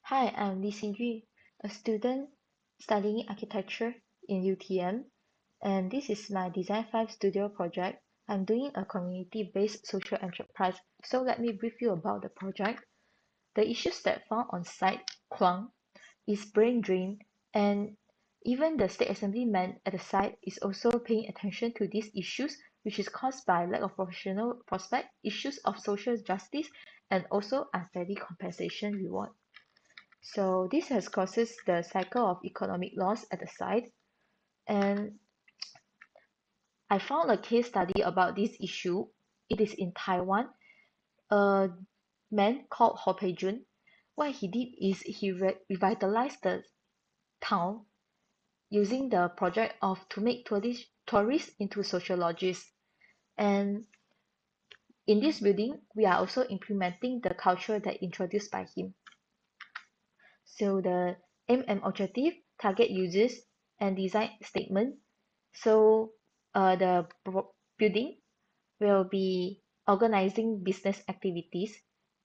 Hi, I'm Xin Yu, a student studying architecture in UTM, and this is my Design 5 studio project. I'm doing a community-based social enterprise, so let me brief you about the project. The issues that found on site, Kluang, is brain drain, and even the state assemblyman at the site is also paying attention to these issues, which is caused by lack of professional prospect, issues of social justice, and also unsteady compensation reward. So this has causes the cycle of economic loss at the site. And I found a case study about this issue. It is in Taiwan. A man called Ho Pei-jun. What he did is he revitalized the town using the project of to make tourists into sociologists. And in this building, we are also implementing the culture that introduced by him. So the aim and objective, target users, and design statement. So the building will be organizing business activities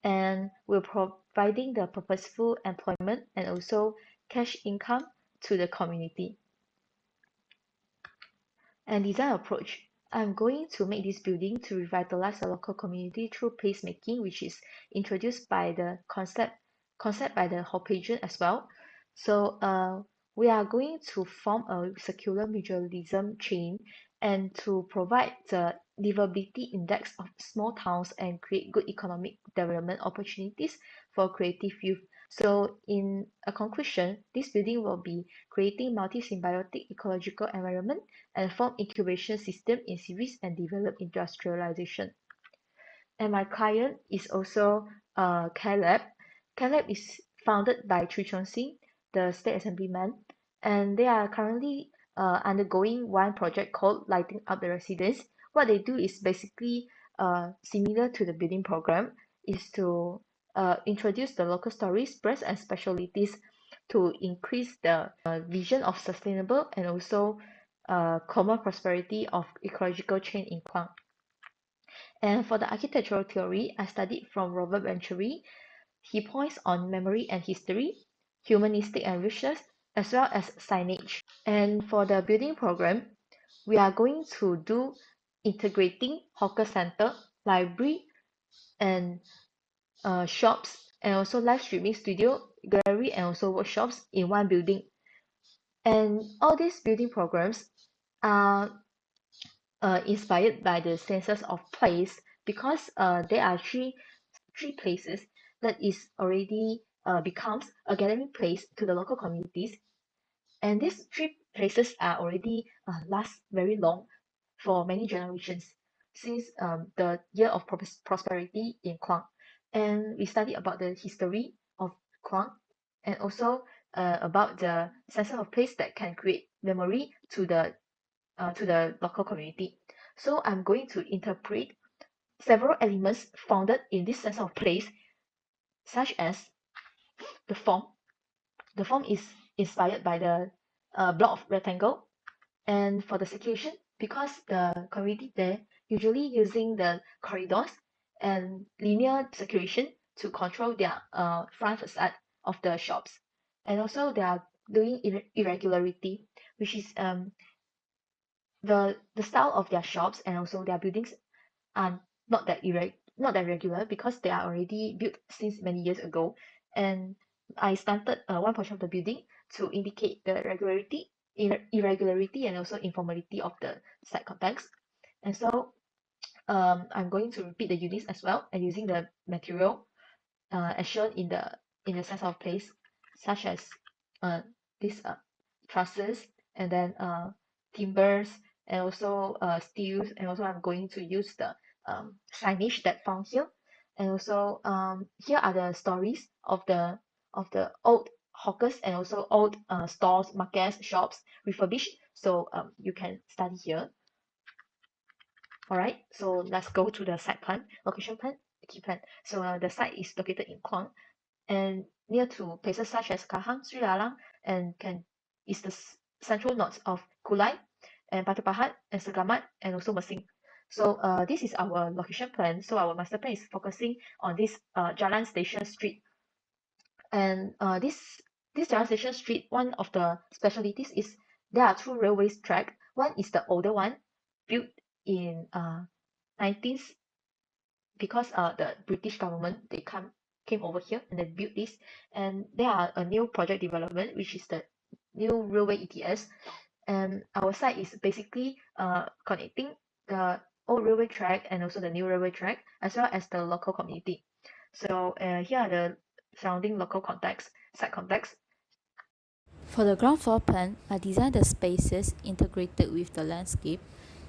and will providing the purposeful employment and also cash income to the community. And design approach. I'm going to make this building to revitalize the local community through placemaking, which is introduced by the concept by the Hoppian as well. So we are going to form a circular mutualism chain and to provide the livability index of small towns and create good economic development opportunities for creative youth. So in a conclusion, this building will be creating multi-symbiotic ecological environment and form incubation system in series and develop industrialization. And my client is also CARELab. CARELab is founded by Chu Chong-sing, the state assemblyman, and they are currently undergoing one project called Lighting Up the Residence. What they do is basically similar to the building program, is to introduce the local stories, brands, and specialties to increase the vision of sustainable and also common prosperity of ecological chain in Klang. And for the architectural theory, I studied from Robert Venturi. He points on memory and history, humanistic and richness, as well as signage. And for the building program, we are going to do integrating hawker center, library, and shops, and also live streaming studio, gallery, and also workshops in one building. And all these building programs are inspired by the census of place because there are three places that is already becomes a gathering place to the local communities, and these three places are already last very long for many generations since the year of prosperity in Kuang. And we study about the history of Kuang and also about the sense of place that can create memory to the local community. So I'm going to interpret several elements founded in this sense of place, such as the form. The form is inspired by the block of rectangle, and for the situation, because the community there usually using the corridors and linear circulation to control their front facade of the shops, and also they are doing irregularity, which is the style of their shops and also their buildings are not that regular because they are already built since many years ago. And I stunted one portion of the building to indicate the irregularity and also informality of the site context. And so I'm going to repeat the units as well and using the material as shown in the sense of place, such as these trusses and then timbers and also steels, and also I'm going to use the signage that found here. And also here are the stories of the old hawkers and also old stores, markets, shops refurbished. So you can study here. All right, so let's go to the site plan, location plan, key plan. So the site is located in Kuang and near to places such as Kahang, Sri Lalang, and can is the central nodes of Kulai and Batu Pahat and Segamat and also Mersing. So this is our location plan. So our master plan is focusing on this Jalan Station Street. And this Jalan Station Street, one of the specialties is there are two railways track. One is the older one, built in 19th, because the British government they came over here and they built this, and there are a new project development which is the new railway ETS, and our site is basically connecting the old railway track and also the new railway track as well as the local community. So here are the surrounding local context, site context. For the ground floor plan, I designed the spaces integrated with the landscape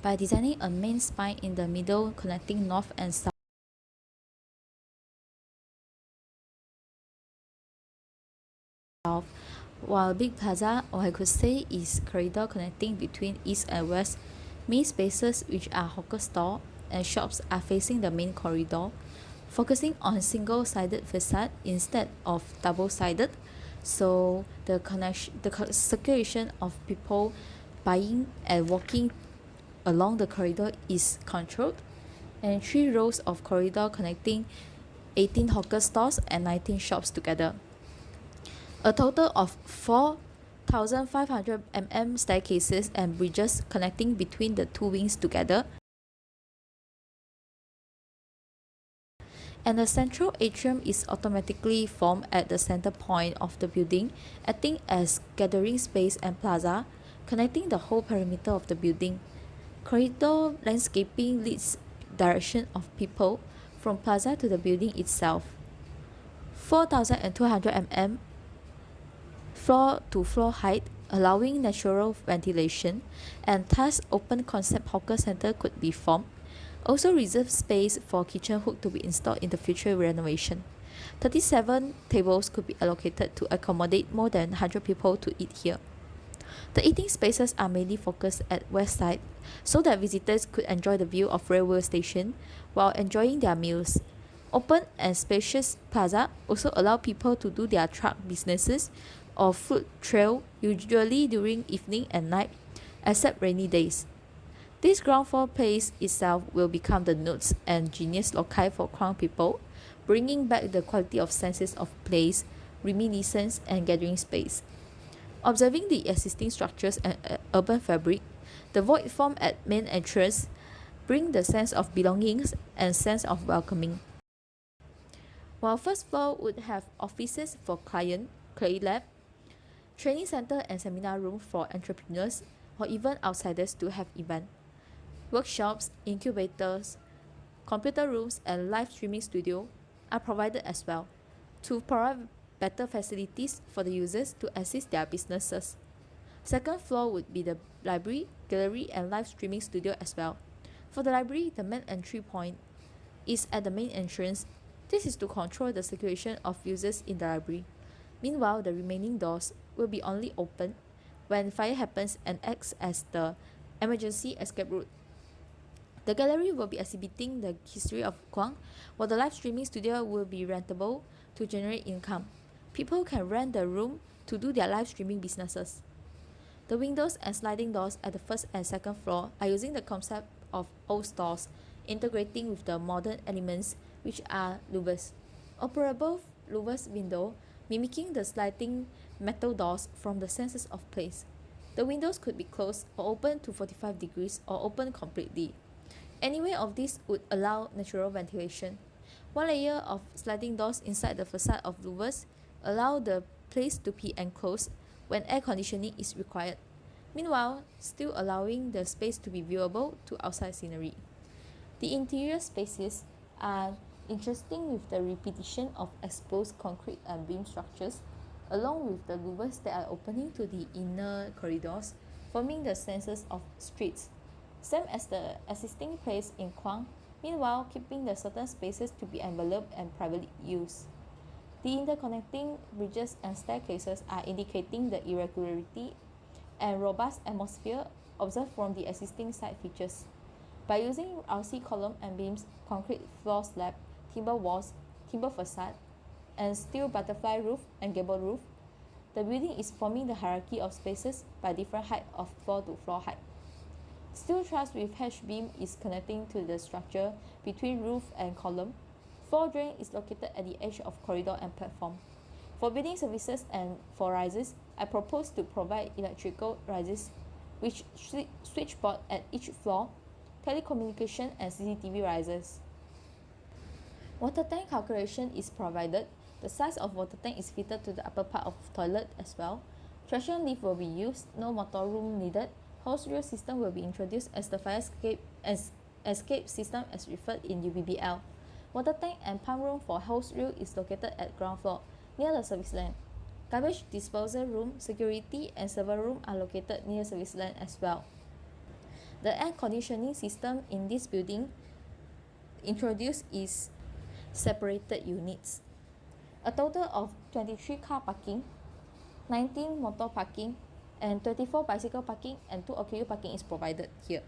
by designing a main spine in the middle connecting north and south, while big plaza, or I could say is corridor connecting between east and west. Main spaces, which are hawker store and shops, are facing the main corridor, focusing on single-sided facade instead of double-sided. So the circulation of people buying and walking along the corridor is controlled, and 3 rows of corridor connecting 18 hawker stores and 19 shops together. A total of 4,500 mm staircases and bridges connecting between the two wings together, and the central atrium is automatically formed at the center point of the building, acting as gathering space and plaza, connecting the whole perimeter of the building. Corridor landscaping leads direction of people from plaza to the building itself. 4,200 mm floor to floor height, allowing natural ventilation, and thus open concept hawker center could be formed. Also reserve space for kitchen hook to be installed in the future renovation. 37 tables could be allocated to accommodate more than 100 people to eat here. The eating spaces are mainly focused at west side so that visitors could enjoy the view of railway station while enjoying their meals. Open and spacious plaza also allow people to do their truck businesses or food trail, usually during evening and night, except rainy days. This ground floor place itself will become the notes and genius loci for Crown people, bringing back the quality of senses of place, reminiscence, and gathering space. Observing the existing structures and urban fabric, the void formed at main entrance bring the sense of belongings and sense of welcoming. While first floor would have offices for client, clay lab, training center and seminar room for entrepreneurs or even outsiders to have event. Workshops, incubators, computer rooms and live streaming studio are provided as well to provide better facilities for the users to assist their businesses. Second floor would be the library, gallery and live streaming studio as well. For the library, the main entry point is at the main entrance. This is to control the circulation of users in the library. Meanwhile, the remaining doors will be only open when fire happens and acts as the emergency escape route. The gallery will be exhibiting the history of Guang, while the live streaming studio will be rentable to generate income. People can rent the room to do their live streaming businesses. The windows and sliding doors at the first and second floor are using the concept of old stores, integrating with the modern elements which are louvers. Operable louvers window mimicking the sliding metal doors from the senses of place. The windows could be closed or open to 45 degrees or open completely. Any way of this would allow natural ventilation. One layer of sliding doors inside the facade of louvers allow the place to be enclosed when air conditioning is required, meanwhile still allowing the space to be viewable to outside scenery. The interior spaces are interesting with the repetition of exposed concrete and beam structures, along with the louvers that are opening to the inner corridors, forming the senses of streets, same as the existing place in Kuang, meanwhile keeping the certain spaces to be enveloped and privately used. The interconnecting bridges and staircases are indicating the irregularity and robust atmosphere observed from the existing site features. By using RC column and beams, concrete floor slab, timber walls, timber facade, and steel butterfly roof and gable roof, the building is forming the hierarchy of spaces by different height of floor to floor height. Steel truss with hatch beam is connecting to the structure between roof and column. Floor drain is located at the edge of corridor and platform. For building services and for risers, I propose to provide electrical risers, which switchboard at each floor, telecommunication and CCTV risers. Water tank calculation is provided. The size of water tank is fitted to the upper part of toilet as well. Traction lift will be used, no motor room needed. Hose reel system will be introduced as the fire escape system as referred in UBBL. Water tank and pump room for hose reel is located at ground floor, near the service land. Garbage disposal room, security and server room are located near service land as well. The air conditioning system in this building introduced is separated units. A total of 23 car parking, 19 motor parking, and 24 bicycle parking and 2 OKU parking is provided here.